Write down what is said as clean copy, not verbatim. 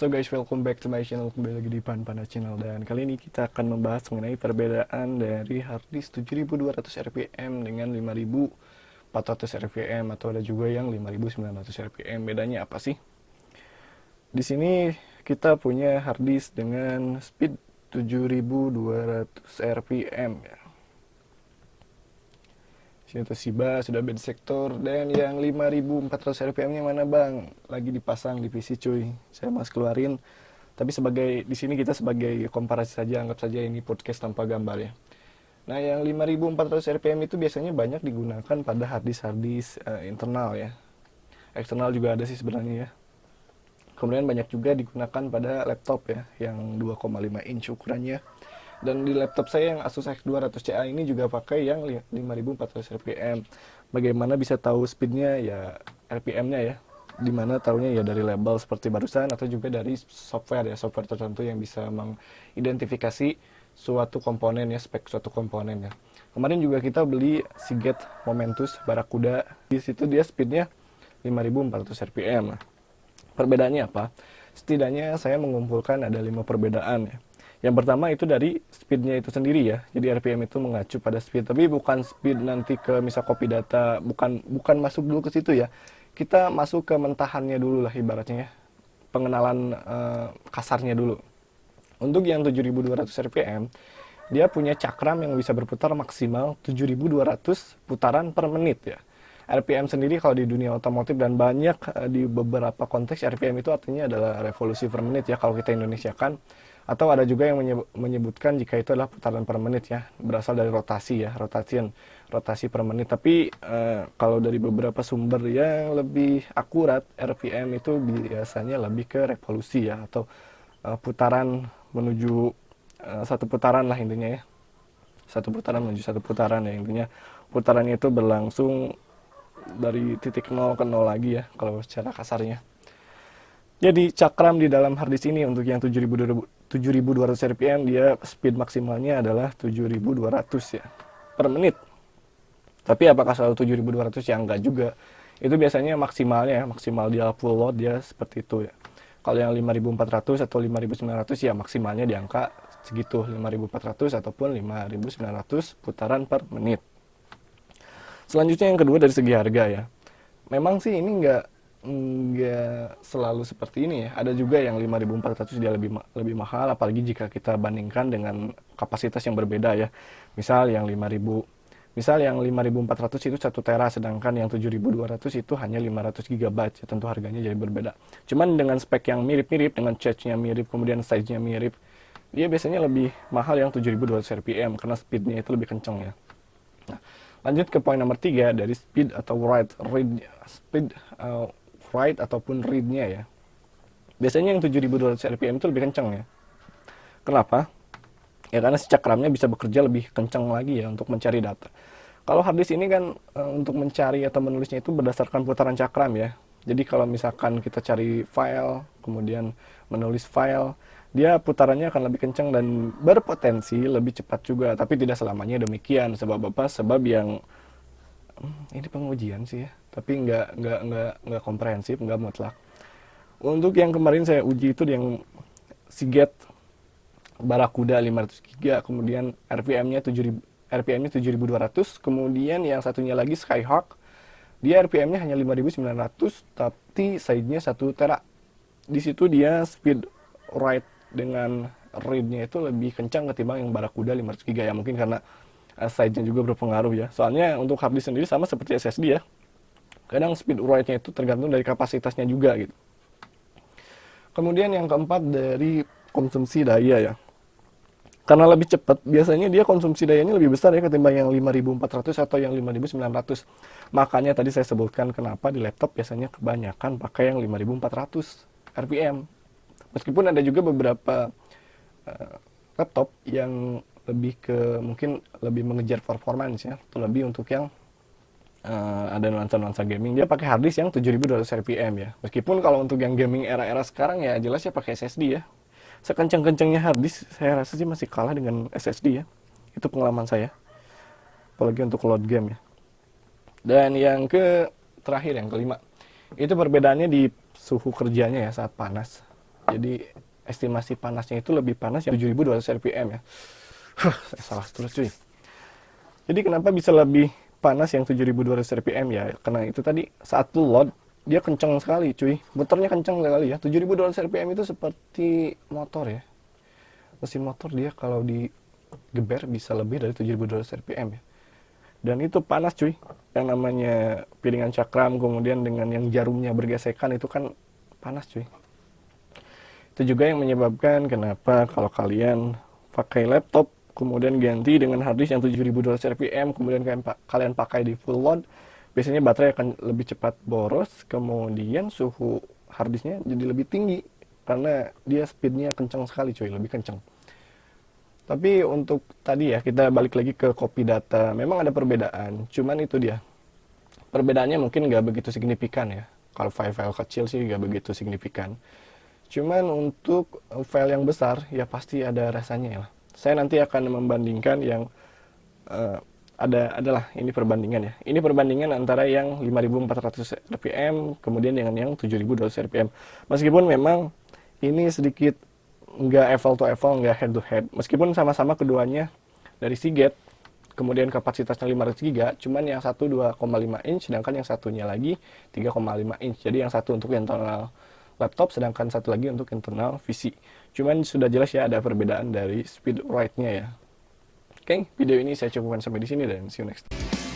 So guys, welcome back to my channel. Kembali lagi di Panpana Channel. Dan kali ini kita akan membahas mengenai perbedaan dari harddisk 7200 rpm dengan 5400 rpm, atau ada juga yang 5900 rpm. Bedanya apa sih? Di sini kita punya harddisk dengan speed 7200 rpm ya. Sini Toshiba sudah beda sektor. Dan yang 5400 rpm nya mana bang? Lagi dipasang di PC cuy. Saya mas keluarin. Tapi di sini kita sebagai komparasi saja, anggap saja ini podcast tanpa gambar ya. Nah, yang 5400 rpm itu biasanya banyak digunakan pada harddisk internal ya. Eksternal juga ada sih sebenarnya ya. Kemudian banyak juga digunakan pada laptop ya, yang 2,5 inch ukurannya. Dan di laptop saya yang Asus X200 CA ini juga pakai yang 5400 rpm. Bagaimana bisa tahu speednya ya, rpm-nya ya. Dimana tahunya ya dari label seperti barusan, atau juga dari software ya, software tertentu yang bisa mengidentifikasi suatu komponen ya, spek suatu komponen ya. Kemarin juga kita beli Seagate Momentus Barracuda. Di situ dia speednya 5400 rpm. Perbedaannya apa? Setidaknya saya mengumpulkan ada 5 perbedaan ya. Yang pertama itu dari speednya itu sendiri ya. Jadi RPM itu mengacu pada speed, tapi bukan speed nanti ke misal copy data, bukan masuk dulu ke situ ya. Kita masuk ke mentahannya dulu lah ibaratnya ya. Pengenalan kasarnya dulu. Untuk yang 7200 rpm, dia punya cakram yang bisa berputar maksimal 7200 putaran per menit ya. RPM sendiri kalau di dunia otomotif dan banyak di beberapa konteks, RPM itu artinya adalah revolusi per menit ya kalau kita Indonesiakan. Atau ada juga yang menyebutkan jika itu adalah putaran per menit ya, berasal dari rotasi ya, rotasi per menit. Tapi kalau dari beberapa sumber yang lebih akurat, RPM itu biasanya lebih ke revolusi ya, atau putaran menuju satu putaran lah intinya ya. Satu putaran menuju satu putaran ya, intinya putarannya itu berlangsung dari titik 0 ke 0 lagi ya kalau secara kasarnya. Jadi cakram di dalam harddisk ini untuk yang 7200 rpm, dia speed maksimalnya adalah 7200 ya per menit. Tapi apakah selalu 7200 ya? Enggak juga. Itu biasanya maksimalnya ya, maksimal dia full load dia seperti itu ya. Kalau yang 5400 atau 5900 ya maksimalnya di angka segitu, 5400 ataupun 5900 putaran per menit. Selanjutnya yang kedua dari segi harga ya. Memang sih ini enggak selalu seperti ini ya. Ada juga yang 5400 dia lebih mahal, apalagi jika kita bandingkan dengan kapasitas yang berbeda ya. Misal yang 5400 itu 1 tera, sedangkan yang 7200 itu hanya 500 GB ya, tentu harganya jadi berbeda. Cuman dengan spek yang mirip-mirip, dengan charge-nya mirip, kemudian size-nya mirip, dia biasanya lebih mahal yang 7200 rpm karena speed-nya itu lebih kencang ya. Nah, lanjut ke poin nomor 3 dari speed atau write ataupun read-nya ya. Biasanya yang 7200 rpm itu lebih kencang ya. Kenapa? Ya karena si cakramnya bisa bekerja lebih kencang lagi ya untuk mencari data. Kalau harddisk ini kan untuk mencari atau menulisnya itu berdasarkan putaran cakram ya. Jadi kalau misalkan kita cari file, kemudian menulis file, dia putarannya akan lebih kencang dan berpotensi lebih cepat juga. Tapi tidak selamanya demikian. Sebab apa? Sebab yang ini pengujian sih ya, tapi nggak komprehensif, nggak mutlak. Untuk yang kemarin saya uji itu yang Seagate Barracuda 500 GB, kemudian RPM-nya 7200, kemudian yang satunya lagi Skyhawk, dia RPM-nya hanya 5900 tapi size-nya 1 tera. Di situ dia speed write dengan read-nya itu lebih kencang ketimbang yang Barracuda 500 GB ya, mungkin karena size-nya juga berpengaruh ya. Soalnya untuk harddisk sendiri sama seperti SSD ya. Kadang speed write-nya itu tergantung dari kapasitasnya juga gitu. Kemudian yang keempat dari konsumsi daya ya. Karena lebih cepat, biasanya dia konsumsi dayanya lebih besar ya ketimbang yang 5400 atau yang 5900. Makanya tadi saya sebutkan kenapa di laptop biasanya kebanyakan pakai yang 5400 rpm. Meskipun ada juga beberapa laptop yang mungkin lebih mengejar performance ya, atau lebih untuk yang ada nuansa-nuansa gaming, dia pakai harddisk yang 7200 rpm ya. Meskipun kalau untuk yang gaming era-era sekarang ya jelas ya pakai SSD ya. Sekencang-kencangnya harddisk saya rasa sih masih kalah dengan SSD ya. Itu pengalaman saya. Apalagi untuk load game ya. Dan yang terakhir yang kelima, itu perbedaannya di suhu kerjanya ya saat panas. Jadi estimasi panasnya itu lebih panas yang 7200 rpm ya. Saya salah terus cuy. Jadi kenapa bisa lebih panas yang 7200 rpm ya? Karena itu tadi saat load dia kencang sekali cuy. Motornya kencang sekali ya. 7200 rpm itu seperti motor ya. Mesin motor dia kalau digeber bisa lebih dari 7200 rpm ya. Dan itu panas cuy. Yang namanya piringan cakram kemudian dengan yang jarumnya bergesekan itu kan panas cuy. Itu juga yang menyebabkan kenapa kalau kalian pakai laptop kemudian ganti dengan harddisk yang 7200 rpm kemudian kalian pakai di full load, biasanya baterai akan lebih cepat boros, kemudian suhu harddisknya jadi lebih tinggi karena dia speednya kencang sekali cuy, lebih kencang. Tapi untuk tadi ya, kita balik lagi ke copy data, memang ada perbedaan, cuman itu dia, perbedaannya mungkin nggak begitu signifikan ya. Kalau file-file kecil sih nggak begitu signifikan, cuman untuk file yang besar ya pasti ada rasanya ya. Saya nanti akan membandingkan yang adalah ini perbandingan ya. Ini perbandingan antara yang 5400 rpm kemudian dengan yang 7200 rpm. Meskipun memang ini sedikit nggak apple to apple, nggak head to head. Meskipun sama-sama keduanya dari Seagate, kemudian kapasitasnya 500 GB, cuman yang satu 2,5 inch, sedangkan yang satunya lagi 3,5 inch. Jadi yang satu untuk internal laptop, sedangkan satu lagi untuk internal PC. Cuman sudah jelas ya ada perbedaan dari speed write-nya ya. Oke, video ini saya cukupkan sampai di sini dan see you next time.